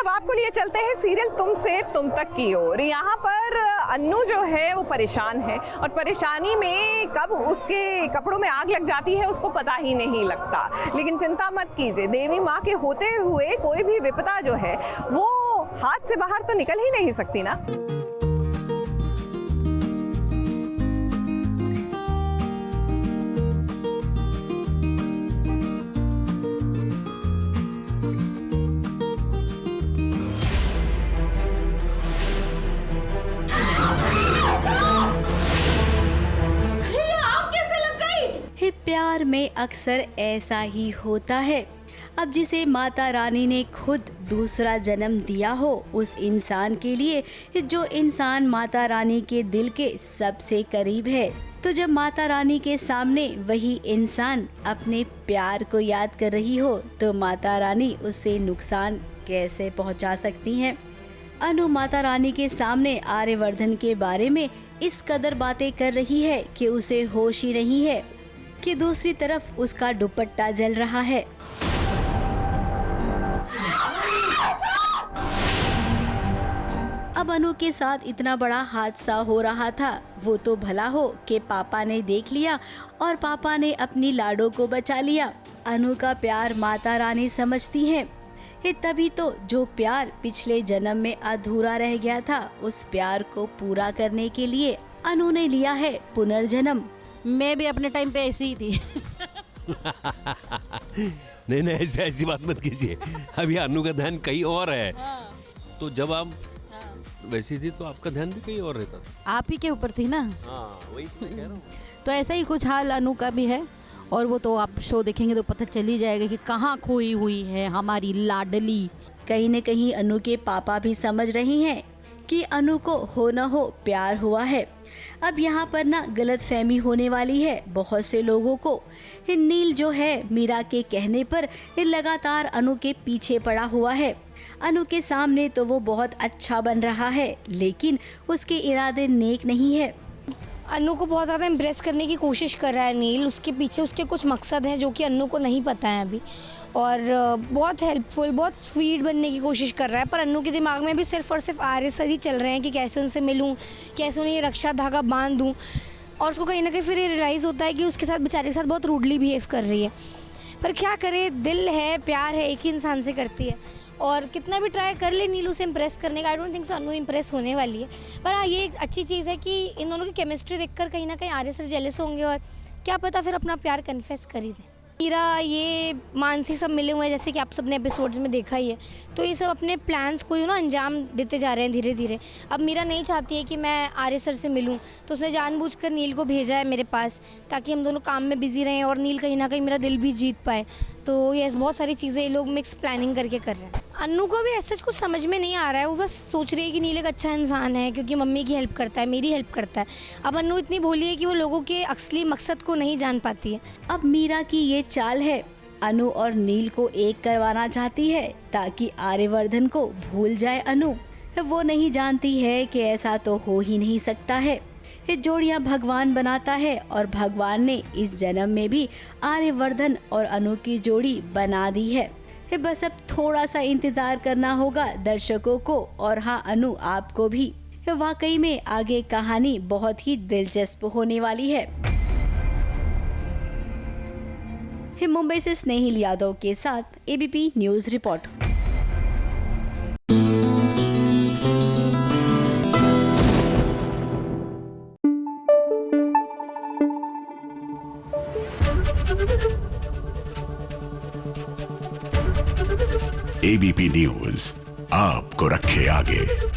अब आपको लिए चलते हैं सीरियल तुम से तुम तक की ओर। यहाँ पर अन्नू जो है वो परेशान है और परेशानी में कब उसके कपड़ों में आग लग जाती है उसको पता ही नहीं लगता। लेकिन चिंता मत कीजिए, देवी माँ के होते हुए कोई भी विपदा जो है वो हाथ से बाहर तो निकल ही नहीं सकती ना। प्यार में अक्सर ऐसा ही होता है। अब जिसे माता रानी ने खुद दूसरा जन्म दिया हो, उस इंसान के लिए जो इंसान माता रानी के दिल के सबसे करीब है, तो जब माता रानी के सामने वही इंसान अपने प्यार को याद कर रही हो तो माता रानी उसे नुकसान कैसे पहुंचा सकती हैं। अनु माता रानी के सामने आर्यवर्धन के बारे में इस कदर बातें कर रही है कि उसे होश ही नहीं है कि दूसरी तरफ उसका दुपट्टा जल रहा है। अब अनु के साथ इतना बड़ा हादसा हो रहा था, वो तो भला हो कि पापा ने देख लिया और पापा ने अपनी लाडो को बचा लिया। अनु का प्यार माता रानी समझती हैं। तभी तो जो प्यार पिछले जन्म में अधूरा रह गया था, उस प्यार को पूरा करने के लिए अनु ने लिया है पुनर्जन्म। मैं भी अपने टाइम पे ऐसी ही थी। नहीं ऐसी बात मत कीजिए। अभी अनु का ध्यान कहीं और है। तो जब आप वैसी थी तो आपका ध्यान भी कहीं और रहता था। आप ही के ऊपर थी ना। वही तो कह रहा हूँ। तो ऐसा ही कुछ हाल अनु का भी है और वो तो आप शो देखेंगे तो पता चल ही जाएगा कि कहाँ खोई हुई है हमारी लाडली। कहीं न कहीं अनु के पापा भी समझ रही हैं कि अनु को हो न हो प्यार हुआ है। अब यहाँ पर ना गलतफहमी होने वाली है बहुत से लोगों को। नील जो है मीरा के कहने पर लगातार अनु के पीछे पड़ा हुआ है। अनु के सामने तो वो बहुत अच्छा बन रहा है, लेकिन उसके इरादे नेक नहीं है। अनु को बहुत ज़्यादा इम्प्रेस करने की कोशिश कर रहा है नील। उसके पीछे उसके कुछ मकसद हैं जो कि अनु को नहीं पता है अभी, और बहुत हेल्पफुल, बहुत स्वीट बनने की कोशिश कर रहा है। पर अनु के दिमाग में भी सिर्फ और सिर्फ आर्य सर ही चल रहे हैं कि कैसे उनसे मिलूं, कैसे उन्हें ये रक्षा धागा बांध दूं। और उसको कहीं ना कहीं फिर ये रियलाइज़ होता है कि उसके साथ बेचारे के साथ बहुत रूडली बिहेव कर रही है। पर क्या करे, दिल है, प्यार है, एक ही इंसान से करती है। और कितना भी ट्राई कर ले नीलू से इम्प्रेस करने का, I don't think so Anu impress होने वाली है। पर हाँ, ये एक अच्छी चीज़ है कि इन दोनों की केमिस्ट्री देखकर कहीं ना कहीं आर्य सर जेलस होंगे और क्या पता फिर अपना प्यार कन्फेस कर ही दें। मीरा, ये मानसी सब मिले हुए हैं जैसे कि आप सबने एपिसोड्स में देखा ही है। तो ये सब अपने प्लान्स को अंजाम देते जा रहे हैं धीरे धीरे। अब मीरा नहीं चाहती है कि मैं आर्य सर से मिलूं, तो उसने जानबूझकर नील को भेजा है मेरे पास ताकि हम दोनों काम में बिजी रहें और नील कहीं ना कहीं मेरा दिल भी जीत पाए। तो ये बहुत सारी चीज़ें ये लोग मिक्स प्लानिंग करके कर रहे हैं। अनु को भी ऐसा कुछ समझ में नहीं आ रहा है। वो बस सोच रही है कि नील एक अच्छा इंसान है क्योंकि मम्मी की हेल्प करता है, मेरी हेल्प करता है। अब अनु इतनी भोली है कि वो लोगों के असली मकसद को नहीं जान पाती है। अब मीरा की ये चाल है, अनु और नील को एक करवाना चाहती है ताकि आर्यवर्धन को भूल जाए अनु। वो नहीं जानती है कि ऐसा तो हो ही नहीं सकता है। ये जोड़ियां भगवान बनाता है और भगवान ने इस जन्म में भी आर्यवर्धन और अनु की जोड़ी बना दी है। बस अब थोड़ा सा इंतजार करना होगा दर्शकों को, और हाँ अनु आपको भी। वाकई में आगे कहानी बहुत ही दिलचस्प होने वाली है। मुंबई से स्नेहिल यादव के साथ ABP news report. ABP news आपको रखे आगे।